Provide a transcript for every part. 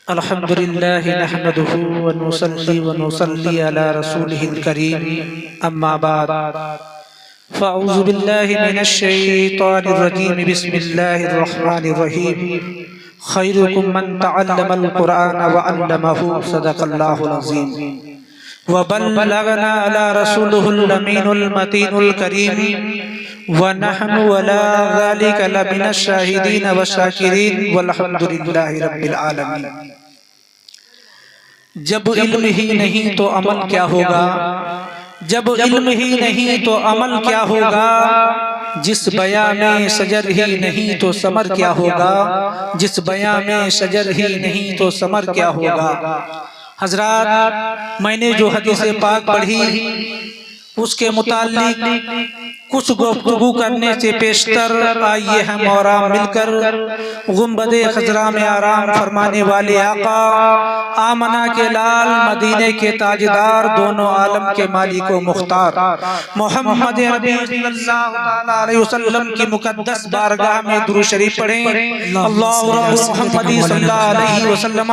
الحمد لله نحمده ونصلي على رسوله الكريم أما بعد فأعوذ بالله من الشيطان الرجيم بسم الله الرحمن الرحيم خيركم من تعلم القرآن وعلمه صدق الله العظيم وبلغنا على رسوله الأمين المتين الكريم ونحن ولا ذلك لمن الشاهدين والشاكرين والحمد لله رب العالمين۔ جب علم ہی نہیں تو عمل کیا ہوگا، جب علم ہی نہیں تو عمل کیا ہوگا، جس بیان میں شجر ہی نہیں تو ثمر کیا ہوگا، جس بیان میں شجر ہی نہیں تو ثمر کیا ہوگا۔ حضرات، میں نے جو حدیث پاک پڑھی اس کے متعلق کچھ گفتگو کرنے سے پیشتر آئیے ہم اور آپ مل کر گنبد خضرا میں آرام فرمانے والے آقا آمنہ کے لال مدینے کے تاجدار دونوں عالم کے مالک و مختار محمد عربی صلی اللہ علیہ وسلم کی مقدس بارگاہ میں درود شریف پڑھیں۔ اللہ محمد صلی اللہ علیہ وسلم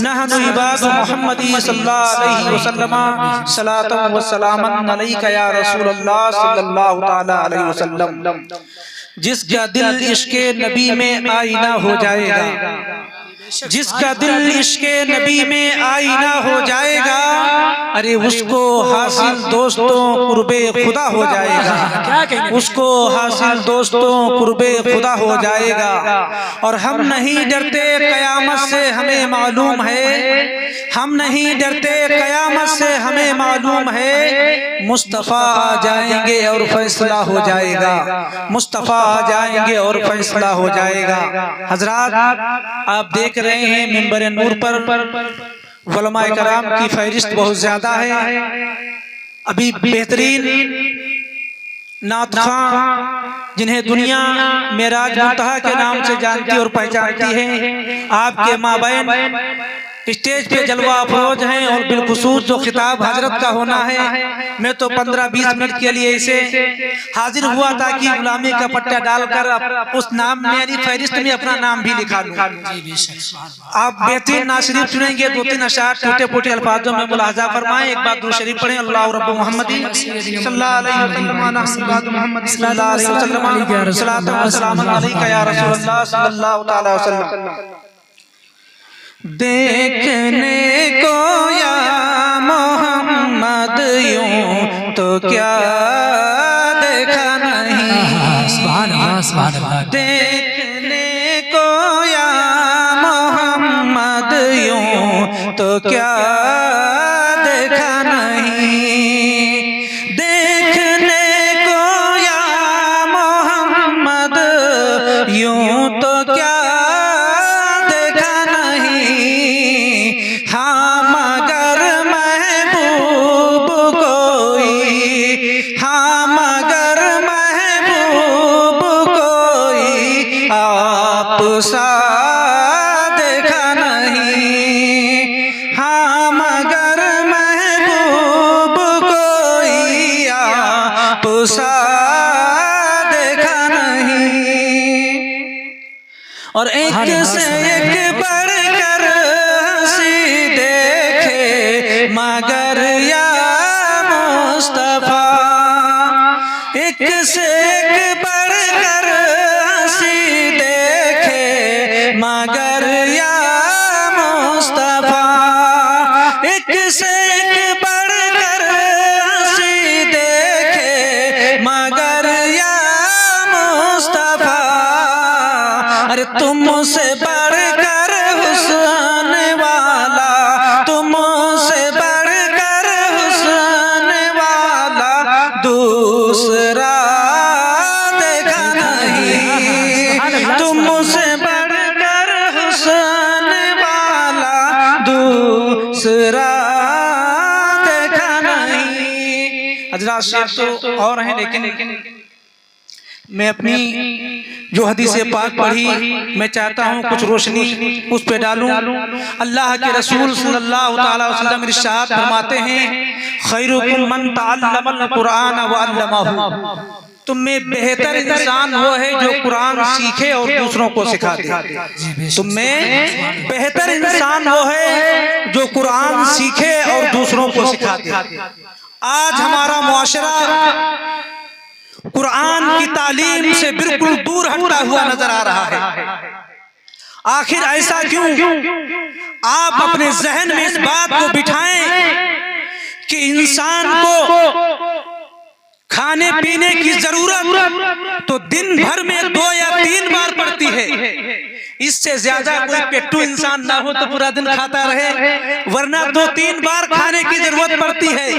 نحن عباد محمد صلی اللہ علیہ وسلم صلاۃ و سلام علیک یا رسول اللہ صلی اللہ تعالی علیہ وسلم۔ جس کا دل عشق نبی میں آئینہ ہو جائے گا، جس کا دل عشق نبی میں آئینہ ہو جائے گا، ارے اس کو حاصل دوستوں قرب خدا ہو جائے گا، اس کو حاصل دوستوں قرب خدا ہو جائے گا۔ اور ہم نہیں ڈرتے قیامت سے، ہمیں معلوم ہے، ہم نہیں ڈرتے قیامت سے، ہمیں معلوم ہے مصطفیٰ آ جائیں گے اور فیصلہ ہو جائے گا، مصطفیٰ آ جائیں گے اور فیصلہ ہو جائے گا۔ حضرات، آپ دیکھ رہے ہیں منبر نور پر علماء کرام کی فہرست بہت زیادہ ہے۔ ابھی بہترین نعت خواں جنہیں دنیا معراج منتہا کے نام سے جانتی اور پہچانتی ہے، آپ کے مابین اسٹیج پہ جلوہ افروز ہیں، اور بالخصوص جو خطاب حضرت کا ہونا ہے، میں تو 15-20 منٹ کے لیے اسے حاضر ہوا تاکہ غلامی کا پٹا ڈال کر اس نام میری فہرست میں اپنا نام بھی لکھا لوں۔ آپ بہترین نعت شریف سنیں گے، 2-3 اشعار ٹوٹے پھوٹے الفاظوں میں ملاحظہ فرمائیں۔ ایک بار درود شریف پڑھیں۔ اللہ رب محمد صلی اللہ علیہ وسلم محمد صلی اللہ علیہ وسلم صلاۃ و سلام علیک یا رسول اللہ صلی اللہ تعالی وسلم۔ دیکھنے کو یا محمد یوں تو کیا دیکھا نہیں، دیکھنے کو یا محمد یوں تو کیا دیکھا نہیں، دیکھنے کو یا محمد یوں تو کیا سا دیکھا نہیں، ہاں مگر محبوب کوئی آپ سا دیکھا نہیں۔ اور ایک سے ایک بڑھ کر ہنسی دیکھے مگر یا مصطفیٰ، ایک سے ایک بڑھ کر ہنسی مگر یا مصطفیٰ، ایک سے ایک بڑھ کر ہنسی دیکھے مگر یا مصطفیٰ، ارے تم سے بڑھ کر حسن والا، تم سے بڑھ کر حسن والا دوسرا دیکھا نہیں، تم سے دوسرا دیکھا نہیں۔ حضرات، شعر تو اور ہیں، لیکن میں اپنی جو حدیث پاک پڑھی میں چاہتا ہوں کچھ روشنی اس پہ ڈالوں۔ اللہ کے رسول صلی اللہ علیہ وسلم ارشاد فرماتے ہیں، خیرکم من تعلم القرآن وعلمہ، تم میں بہتر انسان وہ ہے جو قرآن سیکھے اور دوسروں کو سکھا دے. تم میں بہتر انسان وہ ہے جو قرآن سیکھے اور دوسروں کو سکھا دے. آج ہمارا معاشرہ قرآن کی تعلیم سے بالکل دور ہٹتا ہوا نظر آ رہا ہے. آخر ایسا کیوں؟ آپ اپنے ذہن میں اس بات کو بٹھائیں کہ انسان کو کھانے پینے کی ضرورت تو دن بھر میں 2 یا 3 بار پڑتی ہے. اس سے زیادہ کوئی پیٹو انسان نہ ہو تو پورا دن کھاتا رہے، ورنہ 2-3 بار کھانے کی ضرورت پڑتی ہے.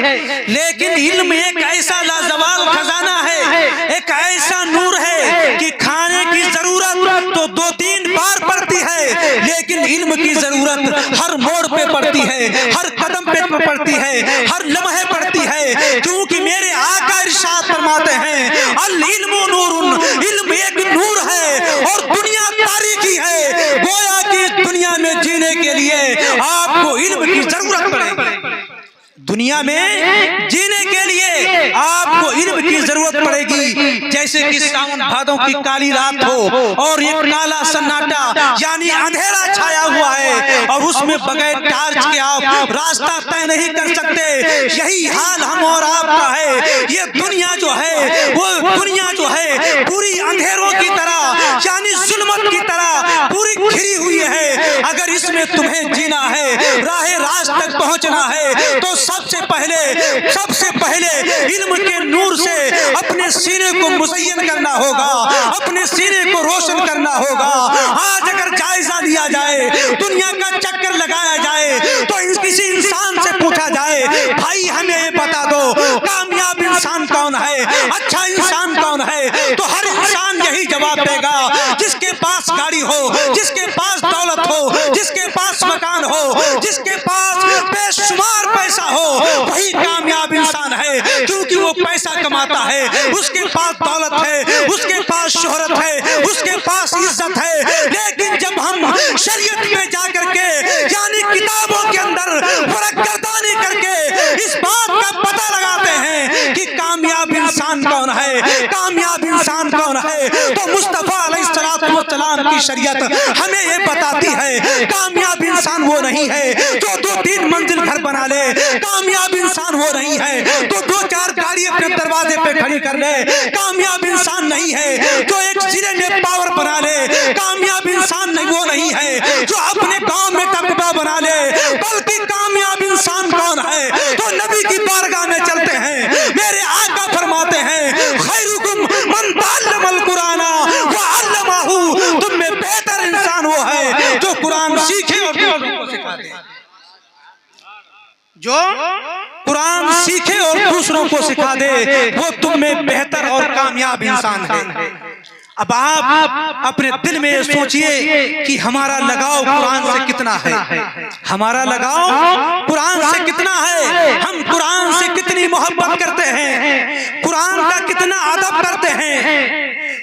لیکن علم ایک ایسا لازوال خزانہ ہے، ایک ایسا نور ہے کہ کھانے کی ضرورت تو 2-3 بار پڑتی ہے، لیکن علم کی ضرورت ہر موڑ پہ پڑتی ہے، ہر قدم پہ پڑتی ہے، ہر لمحے پڑتی ہے. کیونکہ میرے آقا ارشاد فرماتے ہیں العلم نور، علم ایک نور ہے اور دنیا تاریکی ہے. گویا کہ اس دنیا میں جینے کے لیے آپ کو علم کی ضرورت پڑے گی. دنیا میں جینے کے لیے آپ کو علم کی ضرورت پڑے گی. جیسے کہ ساون بھادوں کی کالی رات ہو اور ایک کالا سناٹا یعنی اندھیرا چھایا ہوا ہے اور اس میں بغیر ٹارچ کے آپ راستہ طے نہیں کر سکتے. یہی حال ہم اور آپ کا ہے. یہ دنیا جو ہے وہ دنیا جو ہے پوری اندھیروں کی طرح یعنی ظلمت کی طرح پوری گھری ہوئی ہے. اگر اس میں تمہیں جینا ہے، راہ راست تک پہنچنا ہے، تو سب سے پہلے علم کے نور سے اپنے سینے کو مزین کرنا ہوگا، اپنے سینے کو روشن کرنا ہوگا. آج اگر جائزہ لیا جائے، دنیا کا چکر لگایا جائے، تو کسی انسان سے پوچھا جائے بھائی ہمیں یہ بتا دو کامیاب انسان کون ہے، اچھا انسان کون ہے، تو ہر انسان یہی جواب دے گا جس کے پاس گاڑی ہو، جس کے پاس دولت ہو، جس کے پاس مکان ہو، جس کے پاس بے شمار پیسہ ہو، وہی کامیاب انسان ہے. کیونکہ وہ پیسہ کماتا ہے، اس کے پاس دولت ہے، اس کے پاس شہرت ہے، اس کے پاس عزت ہے. لیکن جب ہم شریعت میں جا کر کے یعنی کتابوں کے اندر فرق گردانی کر کے اس بات کا پتہ لگاتے ہیں کہ کامیاب انسان کون ہے، کامیاب انسان کون ہے، تو مصطفیٰ علیہ السلام کی شریعت ہمیں یہ بتاتی ہے کامیاب انسان وہ نہیں ہے جو 2-3 منزل گھر بنا لے. کامیاب انسان وہ نہیں ہے تو 2-4 گاڑی اپنے دروازے پہ کھڑی کر لے. کامیاب انسان نہیں ہے جو ایک ضلع میں پاور بنا لے. کامیاب انسان نہیں وہ نہیں ہے جو اپنے گاؤں میں دبدبہ بنا لے. بلکہ کامیاب انسان کون ہے؟ تو نبی کی بارگاہ میں چلتے ہیں. میرے آقا فرماتے ہیں خیرکم من تعلم القرآن وعلمہ، تم میں بہتر انسان وہ ہے جو قرآن سیکھے اور دوسروں کو سکھا دے. جو قرآن سیکھے اور دوسروں کو سکھا دے وہ تم میں بہتر اور کامیاب انسان ہے. اب آپ اپنے دل میں سوچئے کہ ہمارا لگاؤ قرآن سے کتنا ہے، ہمارا لگاؤ قرآن سے کتنا ہے، ہم قرآن سے کتنی محبت کرتے ہیں، قرآن کا کتنا ادب کرتے ہیں.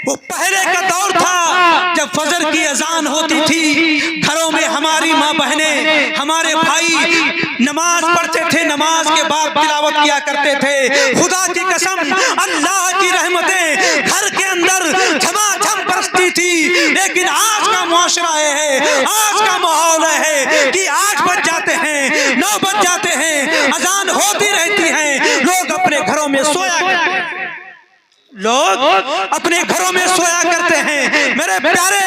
وہ پہلے کا دور تھا جب فجر کی اذان ہوتی تھی، گھروں میں ہماری ماں بہنیں، ہمارے بھائی نماز پڑھتے تھے، نماز کے بعد تلاوت کیا کرتے تھے. خدا کی قسم اللہ کی رحمتیں گھر کے اندر جھماجھم برستی تھی. لیکن آج کا معاشرہ ہے، آج کا ماحول ہے کہ 8 بج جاتے ہیں، 9 بج جاتے ہیں، اذان ہوتی رہتی ہے، لوگ اپنے گھروں میں سویا کرتے ہیں، لوگ اپنے گھروں میں سویا کرتے ہیں. میرے پیارے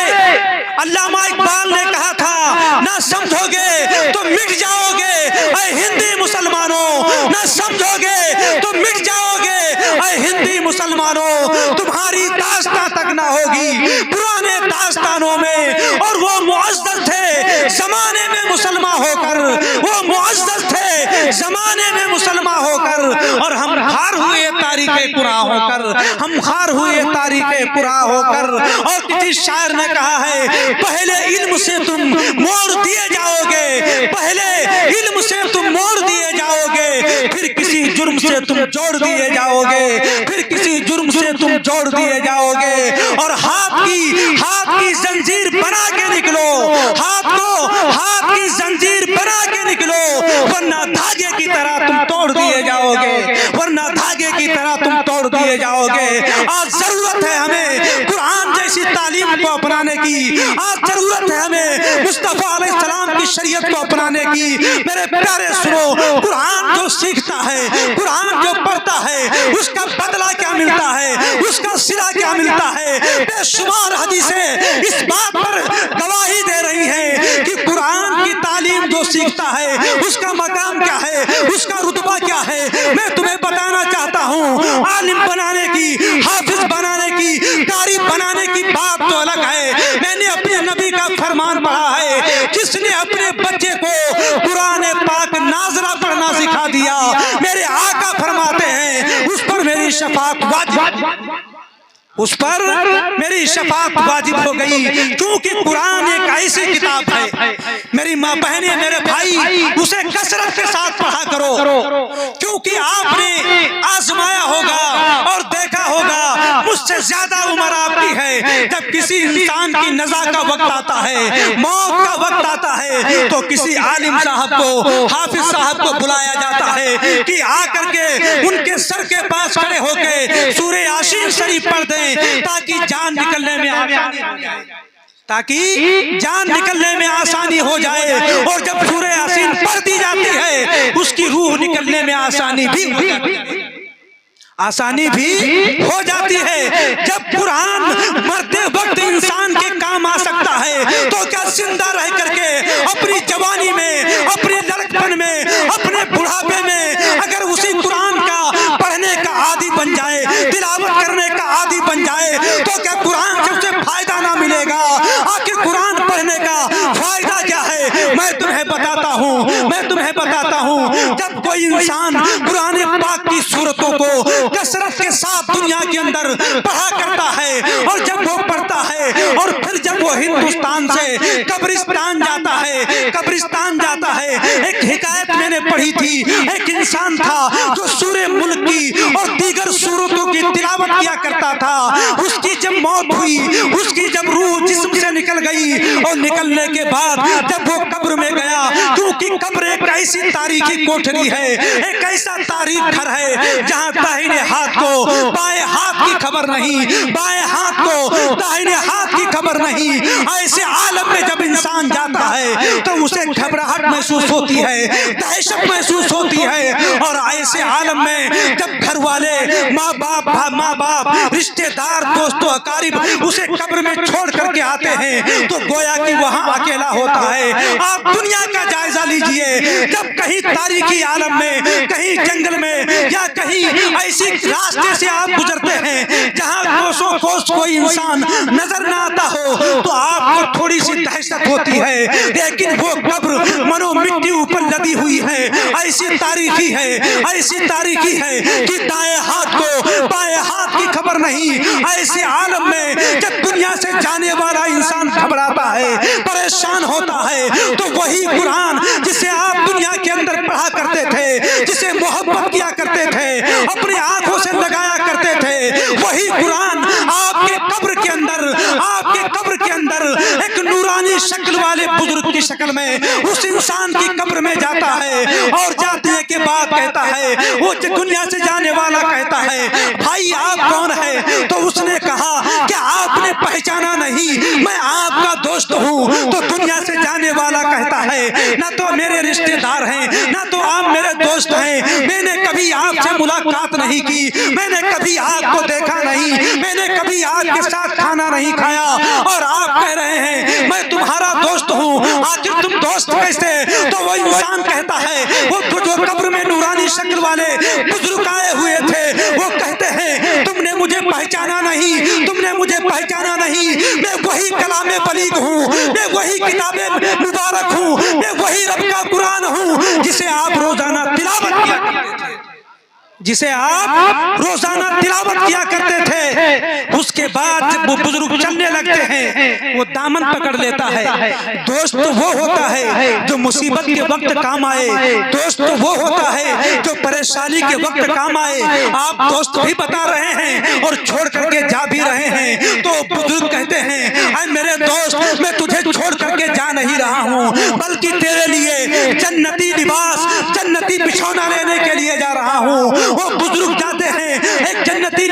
علامہ اقبال نے کہا تھا نہ سمجھو گے تو مٹ جاؤ گے اے ہندی مسلمانوں، نہ سمجھو گے تو مٹ جاؤ گے اے ہندی مسلمانوں. تمہاری داستان تک نہ ہوگی پرانے داستانوں میں. اور وہ معزز تھے زمانے میں مسلمان ہو کر، وہ معزز تھے زمانے میں مسلمان ہو کر، اور ہم ہار ہوئے تاریخ قرآن ہو کر، ہم خار ہوئے تاریخ قرآن ہو کر. اور کسی شاعر نے کہا ہے پہلے علم سے تم موڑ دیے جاؤ گے، پہلے علم سے تم موڑ دیے جاؤ گے، پھر کسی جرم سے تم جوڑ دیے جاؤ گے، پھر کسی جرم سے تم جوڑ دیے جاؤ گے. اور ہاتھ کی زنجیر بنا کے نکلو، ہاتھ کی زنجیر بنا کے نکلو، ورنہ دھاگے کی طرح تم توڑ دیے جاؤ گے، ورنہ دھاگے کی طرح تم توڑ دیے دیے جاؤ گے۔ آج ضرورت ہے ہمیں قرآن جیسی تعلیم کو اپنانے کی، آج ضرورت ہے ہمیں مصطفیٰ علیہ السلام کی شریعت کو اپنانے کی۔ میرے پیارے سنو، قرآن جو سیکھتا ہے، قرآن جو پڑھتا ہے، اس کا بدلہ کیا ملتا ہے، اس کا صلہ کیا ملتا ہے۔ بے شمار حدیثیں اس بات پر گواہی دے رہی ہیں کہ قرآن کی تعلیم جو سیکھتا ہے اس کا مقام کیا ہے، اس کا رتبہ کیا ہے۔ میں تمہیں بتانا چاہتا ہوں، عالم بنانے کی، حافظ بنانے کی، قاری بنانے کی بات تو الگ ہے۔ میں نے اپنے نبی کا فرمان پڑھا ہے، جس نے اپنے بچے کو قرآن پاک نازلہ پڑھنا سکھا دیا، میرے آقا فرماتے ہیں اس پر میری شفاعت واجب، اس پر میری شفاعت واجب ہو گئی، کیونکہ قرآن ایک ایسی کتاب ہے۔ میری ماں بہنیں، میرے بھائی، اسے کثرت کے ساتھ پڑھا کرو، کیونکہ آپ نے آزمایا ہوگا اور دیکھا ہوگا، مجھ سے زیادہ عمر آپ کی ہے، جب کسی انسان کی نزا کا وقت آتا ہے، موت کا وقت آتا ہے، تو کسی عالم صاحب کو، حافظ صاحب کو بلایا جاتا ہے کہ آ کر کے ان کے سر کے پاس کھڑے ہو کے سورہ یاسین شریف پڑھ دیں تاکہ جان نکلنے میں آسانی ہو جائے، تاکہ جان نکلنے میں آسانی ہو جائے۔ اور جب سورہ یاسین پڑھ دی جاتی ہے، اس کی روح نکلنے میں آسانی بھی ہو جاتی ہے، آسانی بھی ہو جاتی ہے۔ جب قرآن مرتے وقت انسان کے کام آ سکتا ہے، تو کیا زندہ رہ کر کے اپنی جوانی میں، اپنے لڑکپن میں، اپنے بڑھاپے میں اگر اسی قرآن کا پڑھنے کا عادی بن جائے، تلاوت کرنے کا عادی بن جائے، تو کیا قرآن سے اسے فائدہ نہ ملے گا؟ آخر قرآن پڑھنے کا فائدہ کیا ہے؟ میں تمہیں بتاتا ہوں، جب کوئی انسان قرآن پاک کی صورتوں کو کثرت کے ساتھ دنیا کے اندر پڑھا کرتا ہے، اور جب وہ پڑھتا ہے اور پھر جب وہ ہندوستان سے قبرستان جاتا ہے، ایک حکایت میں نے پڑھی تھی، ایک انسان تھا جو سورہ ملک کی اور دیگر سورتوں کی تلاوت کیا کرتا تھا، اس کی جب موت ہوئی، اس کی جب روح جسم سے نکل گئی، اور نکلنے کے بعد جب وہ قبر میں گیا، کیونکہ قبر ایک ایسی تاریخی کوٹھری ہے، ایک ایسا تاریخ گھر ہے جہاں داہنے ہاتھ کو بائیں ہاتھ کی خبر نہیں، بائیں ہاتھ کو داہنے ہاتھ کی خبر نہیں۔ ایسے عالم میں جب انسان جاتا ہے تو اسے گھبراہٹ محسوس ہوتی ہے، دہشت محسوس ہوتی ہے، اور ایسے عالم میں جب گھر والے، ماں باپ، رشتے دار، دوست و اقارب اسے قبر میں چھوڑ کر کے آتے ہیں، تو گویا کہ وہاں اکیلا ہوتا ہے۔ آپ دنیا کا جائزہ لیجئے، جب کہیں تاریخی عالم میں، کہیں جنگل میں، یا کہیں ایسی راستے سے آپ گزرتے ہیں جہاں کوسوں کوس کوئی انسان نظر نہ آتا ہو، تو آپ کو تھوڑی سی دہشت ہوتی ہے، لیکن وہ قبر منو مٹی اوپر لدی ہوئی ہے، ایسی تاریخی ہے کہ دائیں ہاتھ کو بائیں ہاتھ کی خبر نہیں۔ ایسے عالم میں جب دنیا سے جانے والا انسان گھبراتا ہے، پریشان ہوتا ہے، تو وہی قرآن جسے آپ دنیا کے اندر پڑھا کرتے تھے، جسے محبت کیا کرتے تھے، اپنی آنکھوں سے لگایا کرتے تھے، وہی قرآن آپ کے قبر کے اندر ایک نورانی شکل والے بزرگ کی شکل میں اس انسان کی قبر میں جاتا ہے، اور جانے کے بعد کہتا ہے، وہ دنیا سے جانے والا کہتا ہے، بھائی آپ کون ہے؟ تو اس نے کہا کہ آپ نے پہچانا نہیں، میں آپ کا دوست ہوں۔ تو دنیا سے جانے والا کہتا ہے، نہ تو میرے رشتے دار ہیں، نہ تو آپ میرے دوست ہیں، میں نے کبھی آپ سے ملاقات نہیں کی، میں نے کبھی آپ کو دیکھا نہیں، میں نے کبھی آپ کے ساتھ کھانا نہیں کھایا، اور آپ کہہ رہے ہیں میں تمہارا دوست ہوں، آخر تم دوست کیسے؟ تو وہ انسان کہتا ہے، وہ جو قبر میں نورانی شکل والے بزرگ آئے ہوئے تھے، وہ کہتے ہیں تم نے مجھے پہچانا نہیں، میں وہی کلام بلیغ ہوں، میں وہی کتاب مبارک ہوں، میں وہی رب کا قرآن ہوں جسے آپ روزانہ تلاوت کیا کرتے تھے۔ اس کے بعد جب وہ بزرگ چلنے لگتے ہیں، وہ دامن پکڑ لیتا ہے۔ دوست وہ ہوتا ہے جو مصیبت کے وقت کام آئے، دوست وہ ہوتا ہے جو پریشانی کے وقت کام آئے۔ آپ دوست بھی بتا رہے ہیں اور چھوڑ کر کے جا بھی رہے ہیں، تو بزرگ کہتے ہیں اے میرے دوست، میں تجھے چھوڑ کر کے جا نہیں رہا ہوں، بلکہ تیرے لیے جنتی لباس، جنتی بچھونا لینے کے لیے جا رہا ہوں۔ وہ بزرگ جاتے ہیں، ایک جنتی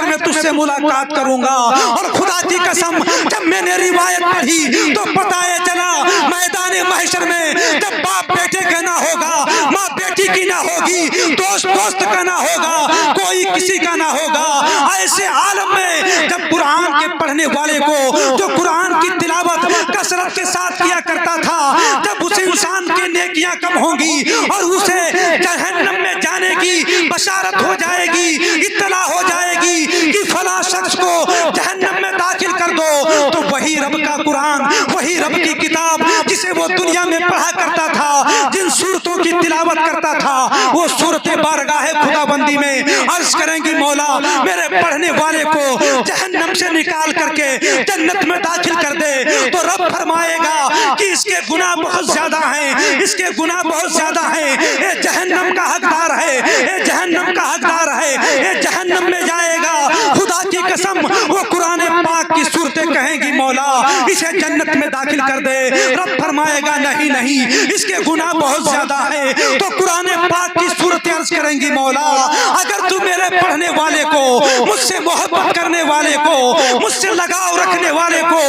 محشر میں تجھ سے ملاقات کروں گا۔ اور خدا کی قسم جب میں نے روایت پڑھی تو پتہ چلا میدان محشر میں جب باپ بیٹے کا نہ ہوگا، ماں بیٹی کی نہ ہوگی، دوست دوست کا نہ ہوگا، کوئی کسی کا نہ ہوگا، ایسے عالم میں جب قرآن کے پڑھنے والے کو جو قرآن کی تلاوت کثرت کے ساتھ کیا کرتا تھا، جب اس انسان کی نیکیاں کم ہوں گی اور اسے جہنم میں جانے کی بشارت ہو جائے گی، اطلاع ہو جائے گی کہ فلاں شخص کو جہنم میں داخل کر دو، تو وہی رب کا قرآن، وہی رب کی کتاب جسے وہ دنیا میں پڑھا کرتا تھا، جن صورتوں کی تلاوت کرتا تھا، وہ صورت بارگاہ خدا بندی میں عرض کریں گی مولا میرے پڑھنے والے کو جہنم سے نکال کر کے جنت میں داخل کر دے، تو رب فرمائے گا کہ اس کے گناہ بہت زیادہ ہیں، اس کے گناہ بہت زیادہ ہیں، یہ جہنم کا حقدار ہے، یہ جہنم کا حقدار ہے، یہ جہنم میں جائے گا۔ خدا کی قسم وہ قرآن پاک کی صورتیں کہیں گی مولا اسے جنت میں داخل کر دے، رب فرمائے گا نہیں نہیں اس کے گناہ بہت زیادہ ہیں، تو قرآن پاک کی صورتیں عرض کریں گی مولا اگر تو میرے پڑھنے والے کو، مجھ سے محبت کرنے والے کو، مجھ سے لگاؤ رکھنے والے کو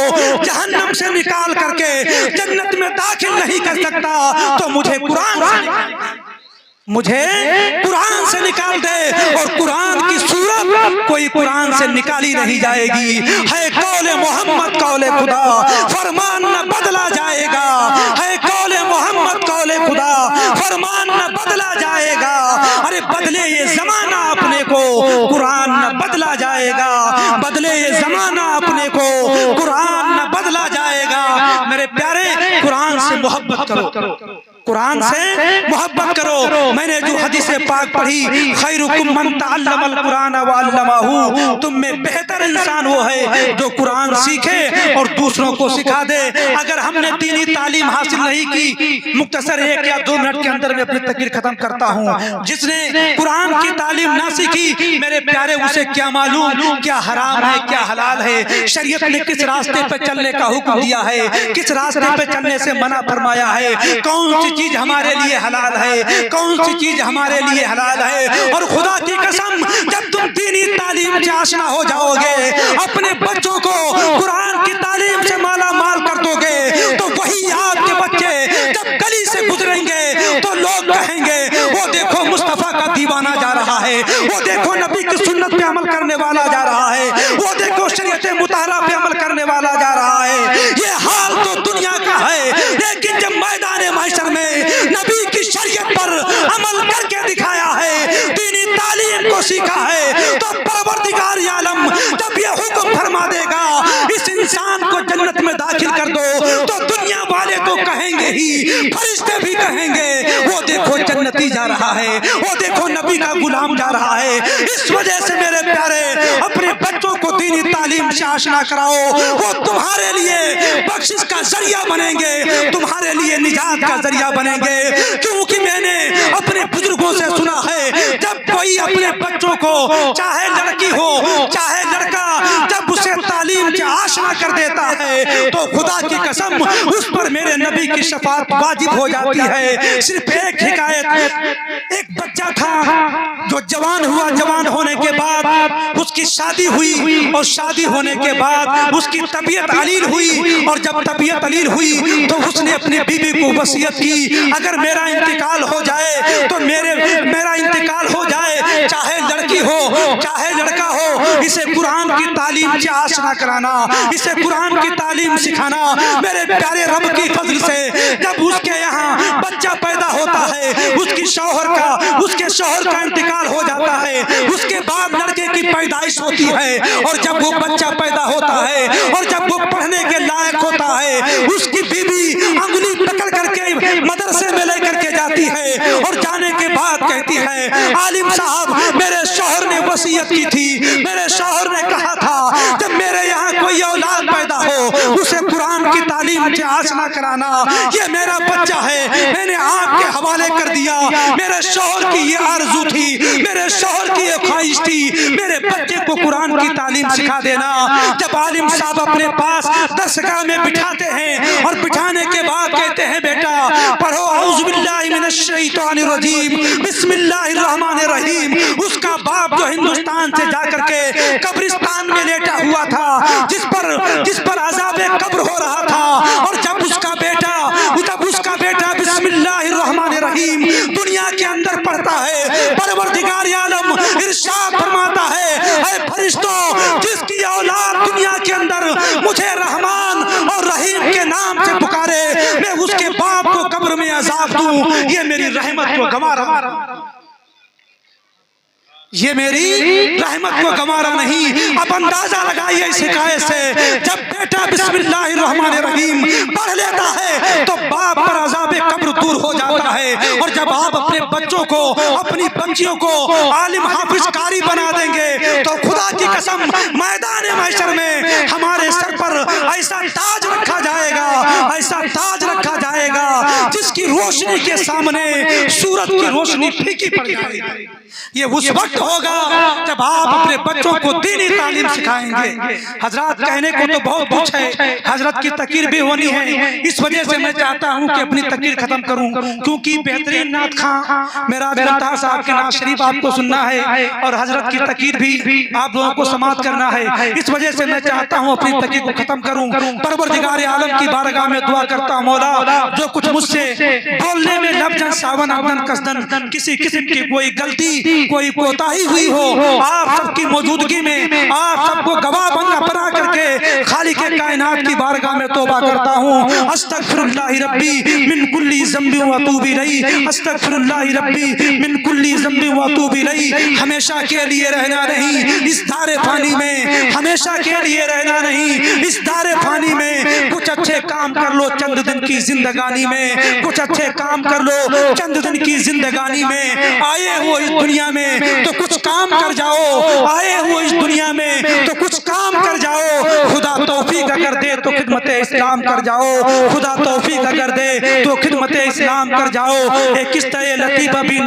جہنم سے نکال کر کے جنت میں داخل نہیں کر سکتا، تو مجھے قرآن سے نکال دے۔ اور قرآن کی صورت کوئی قرآن سے نکالی نہیں جائے گی، ہے قول محمد قول خدا، فرمان نہ بدلا جائے گا، ہے قول محمد قول خدا، فرمان نہ بدلا جائے گا۔ ارے بدلے یہ زمانہ اپنے کو، قرآن نہ بدلا جائے گا، بدلے یہ زمانہ اپنے کو، قرآن نہ بدلا جائے گا۔ میرے پیارے قرآن سے محبت کرو، قرآن سے محبت کرو۔ میں نے جو حدیث پاک پڑھی خیرکم من تعلم القرآن وعلمہ، تم میں بہتر انسان وہ ہے جو قرآن سیکھے اور دوسروں کو سکھا دے۔ اگر ہم نے دینی تعلیم حاصل نہیں کی، مختصر 1 یا 2 منٹ کے اندر میں اپنی تقریر ختم کرتا ہوں، جس نے قرآن کی تعلیم نہ سیکھی میرے پیارے اسے کیا معلوم کیا حرام ہے کیا حلال ہے، شریعت نے کس راستے پہ چلنے کا حکم دیا ہے، کس راستے پہ چلنے سے منع فرمایا ہے، کون سی چیز ہمارے لیے حلال ہے، کون سی چیز ہمارے لیے حلال ہے۔ اور خدا کی قسم جب تم دینی تعلیم سے آشنا ہو جاؤ گے، اپنے بچوں کو قرآن کی تعلیم سے مالا مال کر دو گے، تو وہی آپ کے بچے جب گلی سے گزریں گے تو لوگ کہیں گے وہ دیکھو مصطفیٰ کا دیوانہ جا رہا ہے، وہ دیکھو نبی کی سنت پہ عمل کرنے والا جا رہا ہے، وہ دیکھو شریعت مطالعہ پہ عمل کرنے والا جا رہا ہے۔ یہ حال تو دنیا کا ہے، لیکن جب میدان محشر میں نبی کی شریعت پر عمل کر کے دکھایا ہے، دینی تعلیم کو سیکھا ہے، تو پروردگار عالم جب یہ حکم فرما دے گا اس انسان کو جنت میں داخل کر دو، تو دنیا والے تو کہیں گے ہی، فرشتے بھی کہیں گے وہ دیکھو جنتی جا رہا ہے، وہ دیکھو نبی کا غلام جا رہا ہے۔ اس وجہ سے میرے پیارے اپنے بچوں کو دینی تعلیم سے آشنا کراؤ، وہ تمہارے لیے بخشش کا ذریعہ بنیں گے، تمہارے لیے نجات کا ذریعہ بنیں گے۔ کیونکہ میں نے اپنے بزرگوں سے سنا ہے جب کوئی اپنے بچوں کو چاہے لڑکی ہو چاہے لڑکا جب اسے تعلیم سے آشنا کر دیتا ہے تو خدا کی قسم اس پر میرے نبی کی شفاعت واجب ہو جاتی ہے۔ صرف ایک حکایت، ایک بچہ تھا جو جوان ہوا، جوان ہونے کے بعد اس کی شادی ہوئی، اور شادی ہونے کے بعد اس کی طبیعت علیل ہوئی، اور جب طبیعت علیل ہوئی تو اس نے اپنی بیوی کو وصیت کی اگر میرا انتقال ہو جائے تو میرا انتقال ہو جائے، چاہے لڑکی ہو چاہے لڑکا ہو، اسے قرآن کی تعلیم سے آشنا کرانا، اسے قرآن کی تعلیم سکھانا۔ میرے پیارے رب کی فضل سے جب اس کے یہاں بچہ پیدا ہوتا ہے، اس کے شوہر کا انتقال ہو جاتا ہے، اس کے بعد لڑکے کی پیدائش ہوتی ہے، اور جب وہ بچہ پیدا ہوتا ہے اور جب وہ پڑھنے کے لائق ہوتا ہے، اس کی بیوی انگلی پکڑ کر کے مدرسے میں لے کر کے جاتی ہے، اور جانے کے بعد کہتی ہے عالم صاحب میرے شوہر نے وصیت کی تھی، میرے شوہر نے کہا تھا جب میرے یہاں کوئی اولاد پیدا ہو اسے قرآن کی تعلیم نیچے آشنا کرانا، یہ میرا بچہ ہے، میں نے آپ کے حوالے کر دیا، میرے شوہر کی یہ آرزو تھی، میرے شوہر کی یہ خواہش تھی، میرے بچے کو قرآن کی تعلیم سکھا دینا۔ جب عالم صاحب اپنے پاس درسگاہ میں بٹھاتے ہیں اور بٹھانے کے بعد کہتے ہیں بیٹا پڑھو اعوذ باللہ من الشیطان الرجیم بسم اللہ الرحمن الرحیم، اس کا باپ جو ہندوستان سے جا کر کے قبرستان میں لیٹا ہوا تھا، جس پر عذاب قبر ہو رہا تھا، اور جب اس کا بیٹا بسم اللہ الرحمن الرحیم دنیا کے اندر پڑھتا ہے، پروردگار عالم ارشاد فرماتا ہے اے فرشتوں، جس کی اولاد دنیا کے اندر مجھے رحمان اور رحیم کے نام سے پکارے، میں اس کے باپ کو قبر میں عذاب دوں، یہ میری رحمت کو گوارا، یہ میری رحمت کو گوارا نہیں۔ اب اندازہ لگائیے اس حکایت سے، جب بیٹا بسم اللہ الرحمن الرحیم پڑھ لیتا ہے تو باپ پر عذاب قبر دور ہو جاتا ہے، اور جب آپ اپنے بچوں کو، اپنی بچیوں کو عالم حافظ قاری بنا دیں گے تو خدا کی قسم میدان محشر میں ہمارے سر پر ایسا تاج رکھا جائے گا، ایسا تاج رکھا جائے گا جس کی روشنی کے سامنے سورج کی روشنی پھیکی پڑ جائے گی۔ یہ اس وقت ہوگا جب آپ اپنے بچوں کو دینی تعلیم سکھائیں گے۔ حضرات کہنے کو تو بہت کچھ ہے، حضرت کی تقریر بھی ہونی ہے، اس وجہ سے میں چاہتا ہوں کہ اپنی تقریر ختم کروں، کیونکہ بہترین نعت خواں معراج ممتاز صاحب کے نعت شریف آپ کو سننا ہے اور حضرت کی تقریر بھی آپ لوگوں کو سماعت کرنا ہے، اس وجہ سے میں چاہتا ہوں اپنی تقریر کو ختم کروں۔ پروردگار عالم کی بارگاہ میں دعا کرتا ہوں مولا، جو کچھ مجھ سے بولنے میں لفظاً ساون عمدن قصدن کسی قسم کی کوئی غلطی، کوئی کوتاہی ہوئی ہو، آپ سب کی موجودگی میں آپ سب کو گواہ بنا کر کے خالق کائنات کی بارگاہ میں توبہ کرتا ہوں۔ استغفر اللہ ربی من کل ذنب واتوب الیہ، استغفر اللہ ربی من کل ذنب واتوب الیہ۔ ہمیشہ کے لیے رہنا نہیں اس دار فانی میں، ہمیشہ کے لیے رہنا نہیں اس دار فانی میں، کچھ اچھے کام کر لو چند دن کی زندگانی میں، کچھ اچھے کام کر لو چند دن کی زندگانی میں، آئے ہو اس دنیا میں تو کچھ کام کر جاؤ، آئے ہو اس دنیا میں تو کچھ کام کر جاؤ، خدا توفیق اگر دے تو خدمت اسلام کر جاؤ، خدا توفیق اگر دے تو خدمت اسلام کر جاؤ۔ ایک قصہ لطیفہ بھی